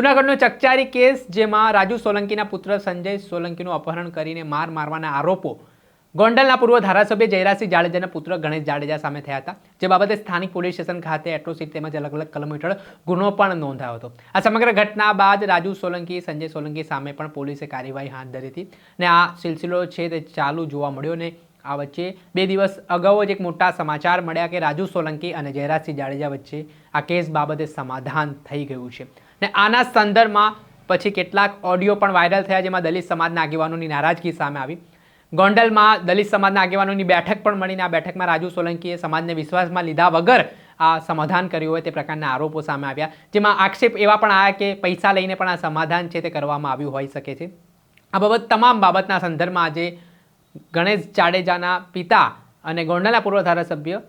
જૂનાગઢનો ચકચારી case જેમાં રાજુ સોલંકીના પુત્ર સંજય સોલંકીનું અપહરણ કરીને માર મારવાના આરોપો ગોંડલના પૂર્વ ધારાસભ્ય જયરાજસિંહ જાડેજાના પુત્ર ગણેશ જાડેજા સામે થયા હતા, જે બાબતે સ્થાનિક પોલીસ સ્ટેશન ખાતે એટ્રોસિટી તેમજ અલગ અલગ કલમો હેઠળ ગુનો પણ નોંધાયો હતો। આ સમગ્ર ઘટના બાદ રાજુ સોલંકી સંજય સોલંકી સામે પણ પોલીસે કાર્યવાહી હાથ ધરી હતી અને આ સિલસિલો છે તે ચાલુ જોવા મળ્યો ને આ વચ્ચે 2 દિવસ અગાઉ જ એક મોટા સમાચાર મળ્યા કે રાજુ સોલંકી અને જયરાજસિંહ જાડેજા વચ્ચે આ કેસ બાબતે સમાધાન થઈ ગયું છે ને આના સંદર્ભમાં પછી કેટલાક ઓડિયો પણ વાયરલ થયા, જેમાં દલિત સમાજના આગેવાનોની નારાજગી સામે આવી। ગોંડલમાં દલિત સમાજના આગેવાનોની બેઠક પણ મળીને આ બેઠકમાં રાજુ સોલંકીએ સમાજને વિશ્વાસમાં લીધા વગર આ સમાધાન કર્યું હોય તે પ્રકારના આરોપો સામે આવ્યા, જેમાં આક્ષેપ એવા પણ આવ્યા કે પૈસા લઈને પણ આ સમાધાન છે તે કરવામાં આવ્યું હોઈ શકે છે। આ બાબત તમામ બાબતના સંદર્ભમાં આજે ગણેશ જાડેજાના પિતા અને ગોંડલના પૂર્વ ધારાસભ્ય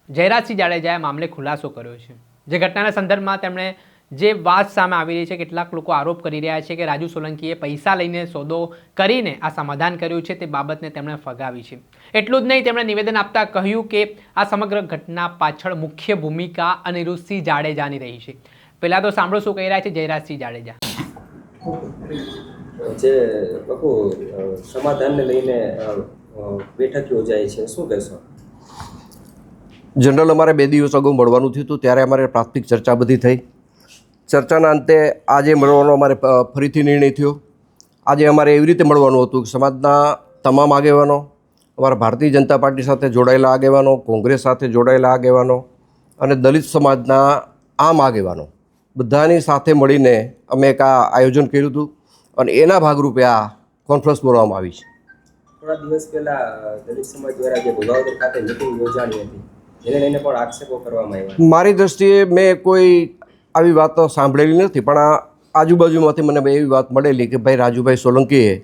જયરાજસિંહ જાડેજાએ મામલે ખુલાસો કર્યો છે। જે ઘટનાના સંદર્ભમાં તેમણે જે વાત સામે આવી રહી છે, કેટલાક લોકો આરોપ કરી રહ્યા છે કે રાજુ સોલંકીએ પૈસા લઈને સોદો કરીને આ સમાધાન કર્યું છે, તે બાબતને તેમણે ફગાવી છે। એટલું જ નહીં, તેમણે નિવેદન આપતા કહ્યું કે આ સમગ્ર ઘટના પાછળ મુખ્ય ભૂમિકા અનિરુદ્ધસિંહ જાડેજાની રહી છે। પહેલા તો સાંભળો શું કહી રહ્યા છે જયરાજસિંહ જાડેજા। જે બાપુ સમાધાનને લઈને બેઠક યોજાઈ છે, શું કહેશો? જનરલ અમારે 2 દિવસ અગાઉ મળવાનું થયું હતું, ત્યારે અમારે પ્રાથમિક ચર્ચા બધી થઈ। ચર્ચાના અંતે આજે મળવાનો અમારે ફરીથી નિર્ણય થયો। આજે અમારે એવી રીતે મળવાનું હતું કે સમાજના તમામ આગેવાનો, અમારા ભારતીય જનતા પાર્ટી સાથે જોડાયેલા આગેવાનો, કોંગ્રેસ સાથે જોડાયેલા આગેવાનો અને દલિત સમાજના આમ આગેવાનો બધાની સાથે મળીને અમે એક આ આયોજન કર્યું હતું અને એના ભાગરૂપે આ કોન્ફરન્સ બોલાવવામાં આવી છે। થોડા દિવસ પહેલા દલિત સમાજ દ્વારા જે ભોગાવદર ખાતે મિટિંગ યોજાણી હતી, જેને લઈને પણ આક્ષેપો કરવામાં આવ્યા। મારી દૃષ્ટિએ મેં કોઈ આવી વાતો સાંભળેલી નથી, પણ આ આજુબાજુમાંથી મને એવી વાત મળેલી કે ભાઈ રાજુભાઈ સોલંકીએ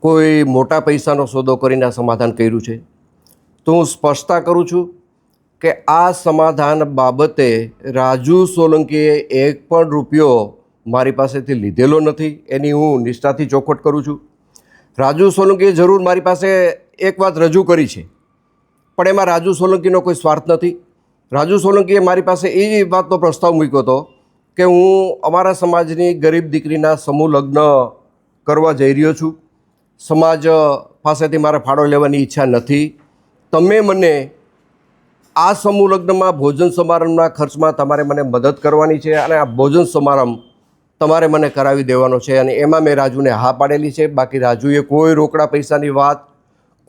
કોઈ મોટા પૈસાનો સોદો કરીને આ સમાધાન કર્યું છે। તો હું સ્પષ્ટતા કરું છું કે આ સમાધાન બાબતે રાજુ સોલંકીએ 1 પણ રૂપિયો મારી પાસેથી લીધેલો નથી, એની હું નિષ્ઠાથી ચોખવટ કરું છું। રાજુ સોલંકીએ જરૂર મારી પાસે એક વાત રજૂ કરી છે, પણ એમાં રાજુ સોલંકીનો કોઈ સ્વાર્થ નથી। રાજુ સોલંકીએ મારી પાસે એ વાતનો પ્રસ્તાવ મૂક્યો હતો કે હું અમારા સમાજની ગરીબ દીકરીના સમૂહ લગ્ન કરવા જઈ રહ્યો છું, સમાજ પાસેથી મારે ફાળો લેવાની ઈચ્છા નથી, તમે મને આ સમૂહ લગ્નમાં ભોજન સમારંભના ખર્ચમાં તમારે મને મદદ કરવાની છે અને આ ભોજન સમારંભ તમારે મને કરાવી દેવાનો છે। અને એમાં મેં રાજુને હા પાડેલી છે। બાકી રાજુએ કોઈ રોકડા પૈસાની વાત,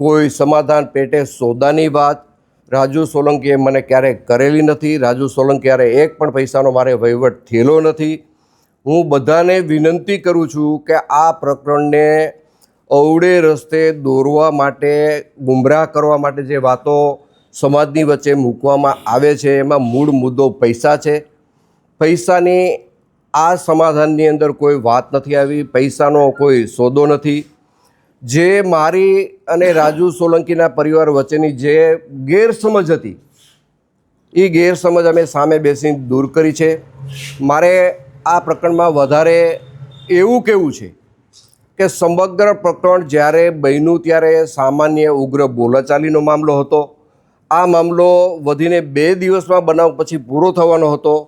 કોઈ સમાધાન પેટે સોદાની વાત રાજુ સોલંકીએ મને ક્યારેય કરેલી નથી। રાજુ સોલંકી ક્યારે 1 પણ પૈસાનો મારે વહીવટ થયેલો નથી। હું બધાને વિનંતી કરું છું કે આ પ્રકરણને અવળે રસ્તે દોરવા માટે, ગુમરાહ કરવા માટે જે વાતો સમાજની વચ્ચે મૂકવામાં આવે છે, એમાં મૂળ મુદ્દો પૈસા છે। પૈસાની આ સમાધાનની અંદર કોઈ વાત નથી આવી, પૈસાનો કોઈ સોદો નથી। જે મારી અને રાજુ સોલંકીના પરિવાર વચ્ચેની જે ગેરસમજ હતી, એ ગેરસમજ અમે સામે બેસીને દૂર કરી છે। મારે આ પ્રકરણમાં વધારે એવું કહેવું છે કે સમગ્ર પ્રકરણ જ્યારે બન્યું ત્યારે સામાન્ય ઉગ્ર બોલાચાલીનો મામલો હતો। આ મામલો વધીને 2 દિવસમાં બનાવ પછી પૂરો થવાનો હતો,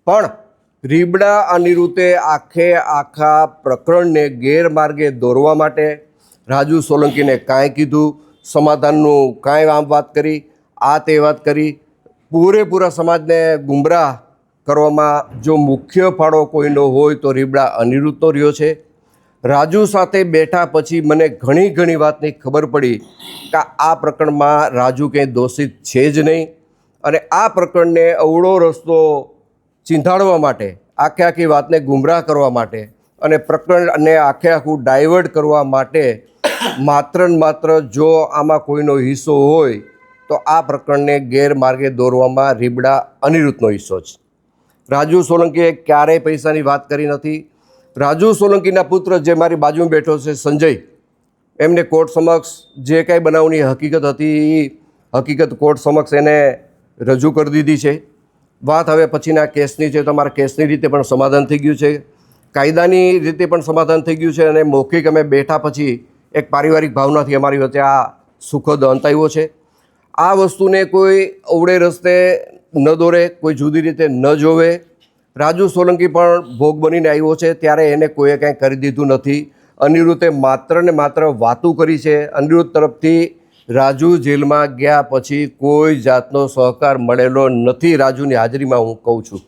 પણ રીબડા અનિરુદ્ધે આખા પ્રકરણને ગેરમાર્ગે દોરવા માટે રાજુ સોલંકીને કાંઈ કીધું, સમાધાનનું કાંઈ આમ વાત કરી, આ તે વાત કરી, પૂરેપૂરા સમાજને ગુમરાહ કરવામાં જો મુખ્ય ફાળો કોઈનો હોય તો રીબડા અનિરુદ્ધનો રહ્યો છે। રાજુ સાથે બેઠા પછી મને ઘણી વાતની ખબર પડી કે આ પ્રકરણમાં રાજુ કંઈ દોષિત છે જ નહીં અને આ પ્રકરણને અવળો રસ્તો ચીંધાડવા માટે, આખી વાતને ગુમરાહ કરવા માટે અને પ્રકરણને આખું ડાયવર્ટ કરવા માટે માત્ર ને માત્ર જો આમાં કોઈનો હિસ્સો હોય તો આ પ્રકરણને ગેરમાર્ગે દોરવામાં રીબડા અનિરુદ્ધનો હિસ્સો છે। રાજુ સોલંકીએ ક્યારેય પૈસાની વાત કરી નથી। રાજુ સોલંકીના પુત્ર જે મારી બાજુમાં બેઠો છે સંજય, એમને કોર્ટ સમક્ષ જે કાંઈ બનાવની હકીકત હતી એ હકીકત કોર્ટ સમક્ષ એને રજૂ કરી દીધી છે। વાત હવે પછીના કેસની છે, તમારા કેસની રીતે પણ સમાધાન થઈ ગયું છે, કાયદાની રીતે પણ સમાધાન થઈ ગયું છે અને મૌખિક અમે બેઠા પછી એક પારિવારિક ભાવનાથી અમારી વચ્ચે આ સુખદ અંત આવ્યો છે। આ વસ્તુને કોઈ અવળે રસ્તે ન દોરે, કોઈ જુદી રીતે ન જોવે। રાજુ સોલંકી પણ ભોગ બનીને આવ્યો છે ત્યારે એને કોઈએ કાંઈ કરી દીધું નથી. અનિરુદ્ધે માત્ર ને માત્ર વાતું કરી છે. અનિરુદ્ધ તરફથી રાજુ જેલમાં ગયા પછી કોઈ જાતનો સહકાર મળેલો નથી. રાજુની હાજરીમાં હું કહું છું.